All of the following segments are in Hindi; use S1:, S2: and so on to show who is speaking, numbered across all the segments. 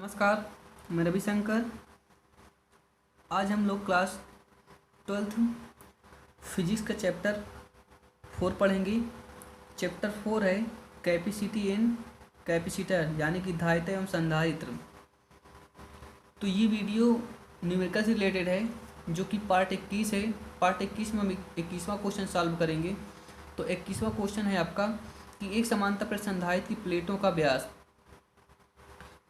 S1: नमस्कार, मैं रविशंकर। आज हम लोग क्लास 12th फिजिक्स का चैप्टर 4 पढ़ेंगे। चैप्टर 4 है कैपेसिटी एंड कैपेसिटर, यानी कि धारिता एवं संधारित्र। तो ये वीडियो न्यूमेरिकल से रिलेटेड है, जो कि पार्ट 21 है। पार्ट 21 में हम 21वां क्वेश्चन सॉल्व करेंगे। तो 21वां क्वेश्चन है आपका कि एक समांतर पर संधारित्र की प्लेटों का व्यास।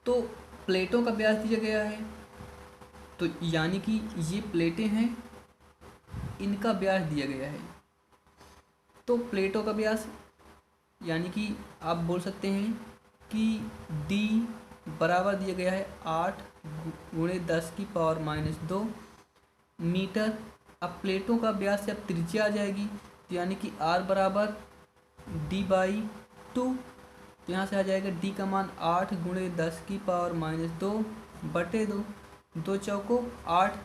S1: तो प्लेटों का व्यास दिया गया है, तो यानी कि ये प्लेटें हैं, इनका व्यास दिया गया है। तो प्लेटों का व्यास यानी कि आप बोल सकते हैं कि d बराबर दिया गया है 8 गुणे 10⁻⁻2 मीटर। अब प्लेटों का व्यास से अब त्रिज्या आ जाएगी, तो यानी कि r बराबर d/2। तो यहाँ से आ जाएगा d का मान 8 गुणे 10⁻⁻2 बटे 2, 2 चौको 8।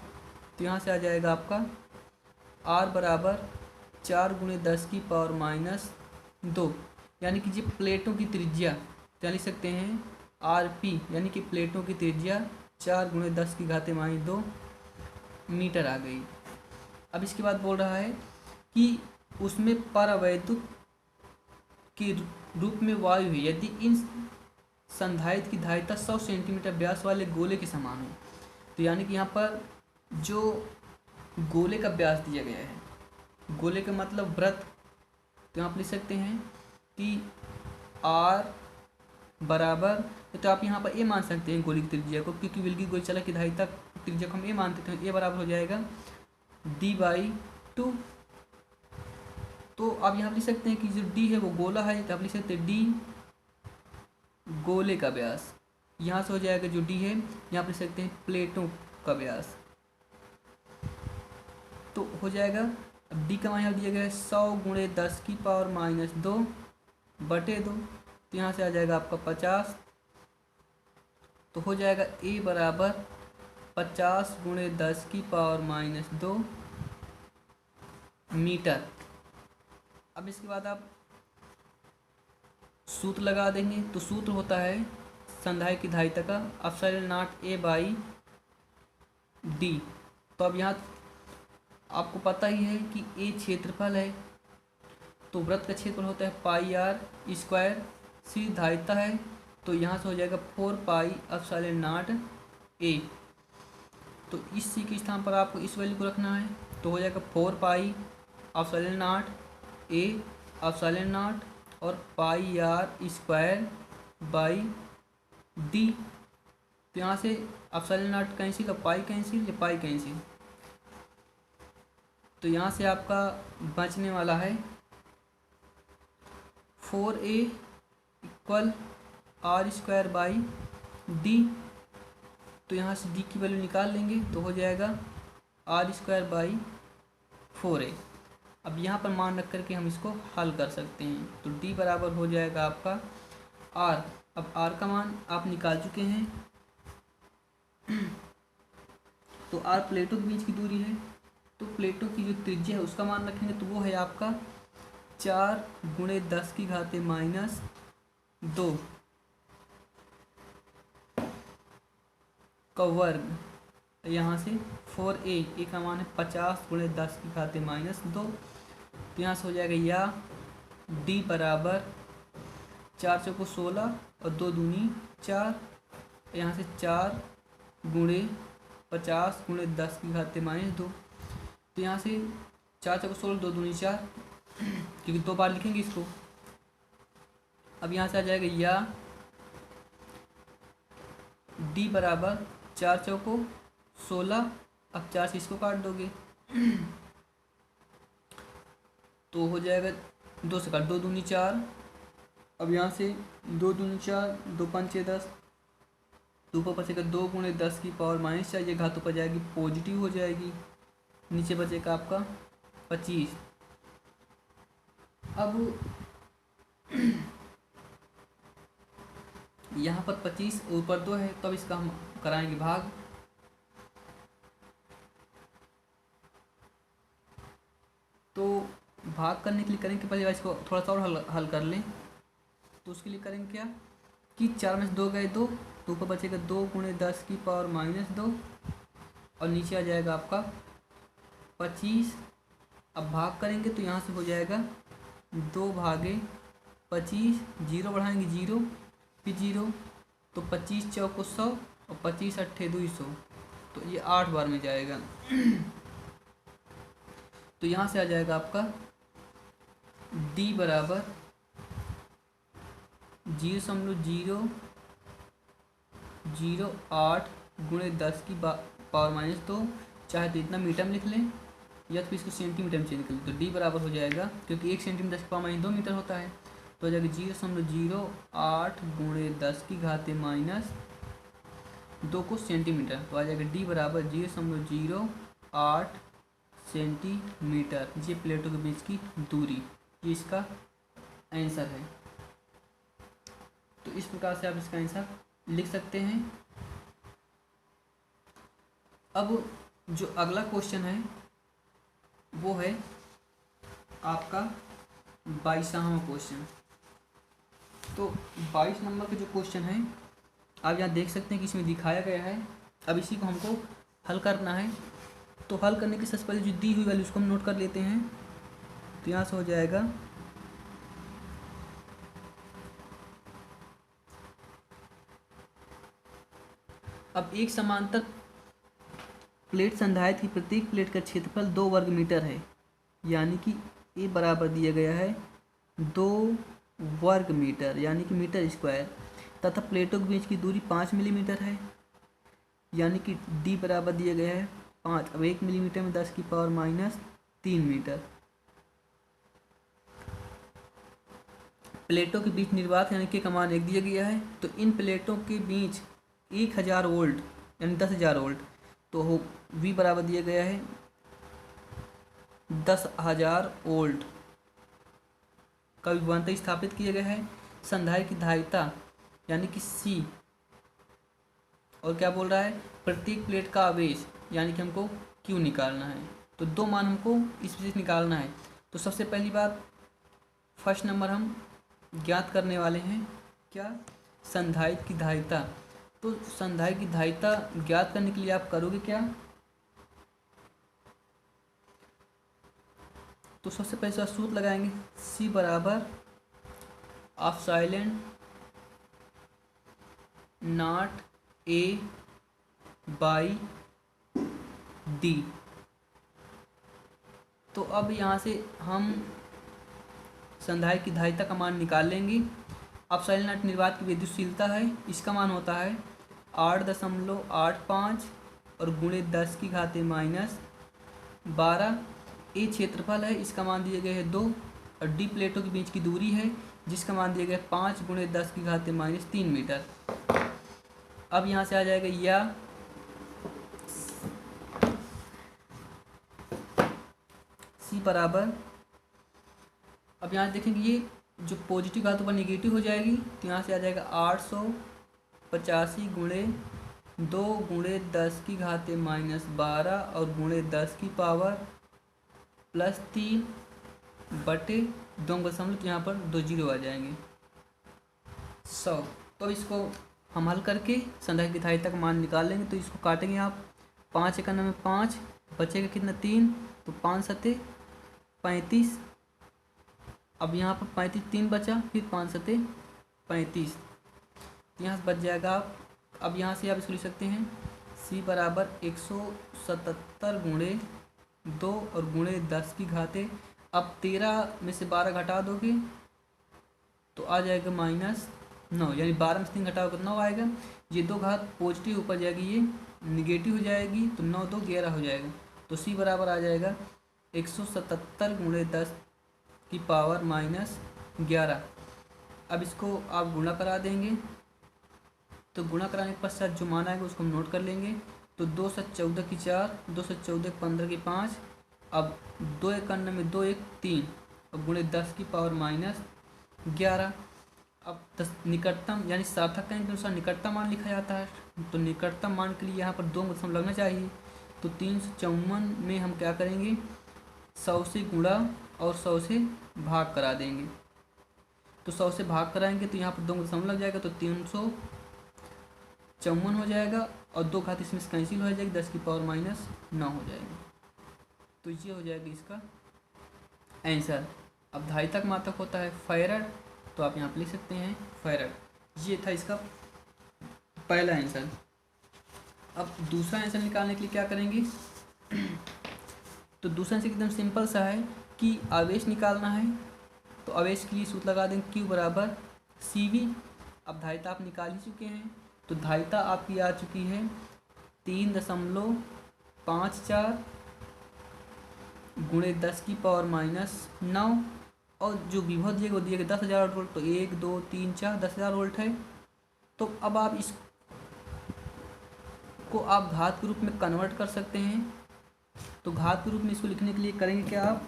S1: तो यहाँ से आ जाएगा आपका r बराबर 4 गुणे 10⁻⁻2, यानी कि जी प्लेटों की त्रिज्या क्या लिख सकते हैं rp, यानी कि प्लेटों की त्रिज्या 4 गुणे 10⁻2 मीटर आ गई। अब इसके बाद बोल रहा है कि उसमें परावैद्युत के रूप में वायु है यदि इन संधारित्र की धारिता 100 सेंटीमीटर व्यास वाले गोले के समान हो। तो यानी कि यहाँ पर जो गोले का व्यास दिया गया है, गोले का मतलब वृत्त, तो यहाँ आप लिख सकते हैं कि r बराबर, तो आप यहाँ पर a मान सकते हैं गोले की त्रिज्या को, क्योंकि विल्की गोलचलक की धारिता त्रिज्या को हम a मानते थे। a बराबर हो जाएगा d/2। तो आप यहाँ लिख सकते हैं कि जो d है वो गोला है, तो आप लिख सकते हैं d गोले का व्यास। यहाँ से हो जाएगा जो d है, यहाँ पर लिख सकते हैं प्लेटों का व्यास। तो हो जाएगा अब d का मान यहाँ दिया गया है 100 गुणे 10⁻⁻2 बटे 2। तो यहाँ से आ जाएगा आपका 50। तो हो जाएगा a बराबर 50 गुणे 10⁻⁻2 मीटर। अब इसके बाद आप सूत्र लगा देंगे। तो सूत्र होता है संधारित्र की धारिता का ε0a/d। तो अब यहाँ आपको पता ही है कि a क्षेत्रफल है, तो वृत्त का क्षेत्रफल होता है πr²। सी धारिता है, तो यहाँ से हो जाएगा 4πε0a। तो इस सी के स्थान पर आपको इस वैल्यू को रखना है, तो हो जाएगा 4πε0a और πr²/d। तो यहाँ से ε0 कैंसिल और पाई कैंसिल, या पाई कैंसिल। तो यहाँ से आपका बचने वाला है 4a = r²/d। तो यहाँ से d की वैल्यू निकाल लेंगे, तो हो जाएगा r²/4a। अब यहाँ पर मान रख करके हम इसको हल कर सकते हैं। तो d बराबर हो जाएगा आपका r। अब r का मान आप निकाल चुके हैं। तो r प्लेटों के बीच की दूरी है, तो प्लेटों की जो त्रिज्या है उसका मान रखेंगे, तो वो है आपका 4 गुणे 10⁻⁻2 का वर्ग। यहाँ से 4a का मान है 50 गुणे 10⁻⁻2। तो यहाँ से हो जाएगा या d बराबर 4 चौको 16 और 2 दूनी 4। यहाँ से 4 गुणे 50 गुणे 10⁻⁻2। तो यहाँ से 4 चौको 16, 2 दूनी 4, क्योंकि 2 बार लिखेंगे इसको। अब यहाँ से आ जाएगा या d बराबर 4 चौको 16। अब 4 से इसको काट दोगे तो हो जाएगा 2 से काट, 2 दूनी 4। अब यहाँ से 2 दूनी 4, 2 पंचे 10, 2 पर बचेगा 2 गुणे 10⁻⁻4। ये घात ऊपर जाएगी, पॉजिटिव हो जाएगी, नीचे बचेगा आपका 25। अब यहाँ पर 25 ऊपर 2 है, तो अब इसका हम कराएंगे भाग। तो भाग करने के लिए करेंगे, पहले इसको थोड़ा सा और हल कर लें। तो उसके लिए करेंगे क्या, कि 4 में से 2 गए 2, तो ऊपर बचेगा 2 गुणे 10 की पावर -2 और नीचे आ जाएगा आपका 25। अब भाग करेंगे तो यहाँ से हो जाएगा 2/25, 0 बढ़ाएंगे 0 फिर 0, तो 25 चौको 100 और 25 अट्ठे 200, तो ये 8 बार में जाएगा। तो यहाँ से आ जाएगा आपका D बराबर 0.008 गुणे 10 की पावर -2, चाहे तो इतना मीटर में लिख लें या तो इसको सेंटीमीटर में चेंज कर लें। तो D बराबर हो जाएगा, क्योंकि 1 सेंटीमीटर 10 की पावर -2 मीटर होता है, तो हो जाएगा 0.08 गुणे 10 की घाते -2 को सेंटीमीटर, तो आ जाएगा D बराबर 0.08 सेंटीमीटर। ये प्लेटों के बीच की दूरी, ये इसका आंसर है। तो इस प्रकार से आप इसका आंसर लिख सकते हैं। अब जो अगला क्वेश्चन है वो है आपका 22वां क्वेश्चन। तो 22 नंबर का जो क्वेश्चन है आप यहाँ देख सकते हैं कि इसमें दिखाया गया है। अब इसी को हमको हल करना है। तो हल करने की सबसे पहले जो दी हुई वैल्यू उसको हम नोट कर लेते हैं। तो यहाँ से हो जाएगा अब एक समांतर प्लेट संधारित्र की प्रत्येक प्लेट का क्षेत्रफल 2 वर्ग मीटर है, यानी कि ए बराबर दिया गया है 2 वर्ग मीटर यानी कि मीटर स्क्वायर, तथा प्लेटों के बीच की दूरी 5 मिलीमीटर है, यानी कि डी बराबर दिया गया है 5। अब 1 मिलीमीटर में 10 की पावर -3 मीटर। प्लेटों के बीच निर्वात यानी कि का मान 1 दिया गया है। तो इन प्लेटों के बीच 1000 वोल्ट यानी 10,000 वोल्ट, तो हो V बराबर दिया गया है 10,000 वोल्ट का विभवांतर स्थापित किया गया है। संधारित्र की धारिता यानी कि C, और क्या बोल रहा है, प्रत्येक प्लेट का आवेश यानी कि हमको Q निकालना है। तो 2 मान हमको इस विशेष निकालना है। तो सबसे पहली बात, फर्स्ट नंबर हम ज्ञात करने वाले हैं क्या, संधारित्र की धारिता। तो संधारित्र की धारिता ज्ञात करने के लिए आप करोगे क्या, तो सबसे पहले सूत्र लगाएंगे C बराबर epsilon not A by D। तो अब यहाँ से हम संधारित्र की धारिता का मान निकाल लेंगे। एप्सिलॉन नॉट निर्वात की विद्युतशीलता है, इसका मान होता है 8.85 और गुणे 10 की घाते -12। ए क्षेत्रफल है, इसका मान दिए गए हैं 2, और डी प्लेटों के बीच की दूरी है जिसका मान दिया गया 5 गुणे 10 की घाते -3 मीटर। अब यहाँ से आ जाएगा या सी बराबर, अब यहाँ देखेंगे ये जो पॉजिटिव घात ऊपर निगेटिव हो जाएगी, तो यहाँ से आ जाएगा 885 गुणे 2 गुणे 10 की घाते -12 और गुणे 10 की पावर +3 बटे 2., तो यहाँ पर 2 जीरो आ जाएंगे 100। तो इसको हम हल करके संधारित्र की धारिता का मान निकाल लेंगे। तो इसको काटेंगे आप, 5 एकम में 5 बचेगा कितना 3, तो 5 सते 35। अब यहाँ पर 35 3 बचा, फिर 5 सते 35, यहाँ से बच जाएगा आप। अब यहाँ से आप इसको लिख सकते हैं C बराबर 177 गुणे 2 और गुणे 10 की घाते। अब 13 में से 12 घटा दोगे तो आ जाएगा -9, यानी 12 में से 3 घटाओगे तो 9 आएगा। ये 2 घात पॉजिटिव ऊपर जाएगी, ये निगेटिव हो जाएगी, तो 9 2 11 हो जाएगा। तो C बराबर आ जाएगा 177 गुणे 10 की पावर -11। अब इसको आप गुणा करा देंगे, तो गुणा कराने के पश्चात जो मान आएगा उसको हम नोट कर लेंगे। तो 2 से 14 की 4, 2 से 14 15 की 5, अब 2 51 में 2 1 3, अब गुणे 10 की पावर -11। अब 10 निकटतम यानी सार्थक अंक के अनुसार निकटतम मान लिखा जाता है, तो निकटतम मान के लिए यहाँ पर 2 दशमलव लगना चाहिए। तो 354 में हम क्या करेंगे, 100 से गुणा और 100 से भाग करा देंगे। तो तो 100 से भाग कराएंगे तो यहाँ पर 2 दशमलव लग जाएगा, तो 354 हो जाएगा, और 2 घात इसमें से कैंसिल हो जाएगी, 10 की पावर माइनस 9 हो जाएगी। तो ये हो जाएगा इसका आंसर। अब धारिता का मात्रक होता है फैरड, तो आप यहाँ पर लिख सकते हैं फैरड। ये था इसका पहला आंसर। अब दूसरा आंसर निकालने के लिए क्या करेंगे, तो दूसरा आंसर एकदम सिंपल सा है कि आवेश निकालना है, तो आवेश के लिए सूत्र लगा देंगे Q बराबर CV। अब धारिता आप निकाल ही चुके हैं, तो धारिता आपकी आ चुकी है 3.54 गुणे 10 की पावर माइनस 9, और जो विभव दिएगा वो दिएगा 10,000 वोल्ट, तो 1 2 3 4 10,000 वोल्ट है। तो अब आप इसको आप घात के रूप में कन्वर्ट कर सकते हैं। तो घात के रूप में इसको लिखने के लिए करेंगे क्या आप,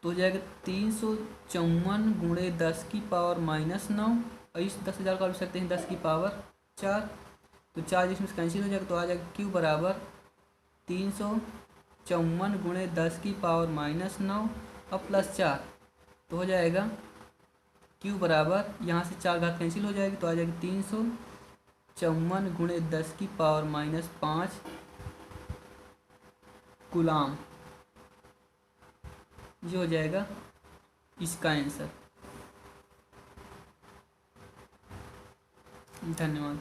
S1: तो हो जाएगा 354 गुणे 10 की पावर माइनस 9, और इस 10,000 को लिख सकते हैं 10 की पावर 4, तो 4 इसमें से कैंसिल हो जाएगा, तो आ जाएगा Q बराबर 354 गुणे 10 की पावर माइनस 9 और प्लस 4, तो हो जाएगा Q बराबर, यहाँ से 4 घात कैंसिल हो जाएगी, तो आ जाएगी 354 गुणे 10 की पावर माइनस 5 कूलाम। ये हो जाएगा इसका आंसर। धन्यवाद।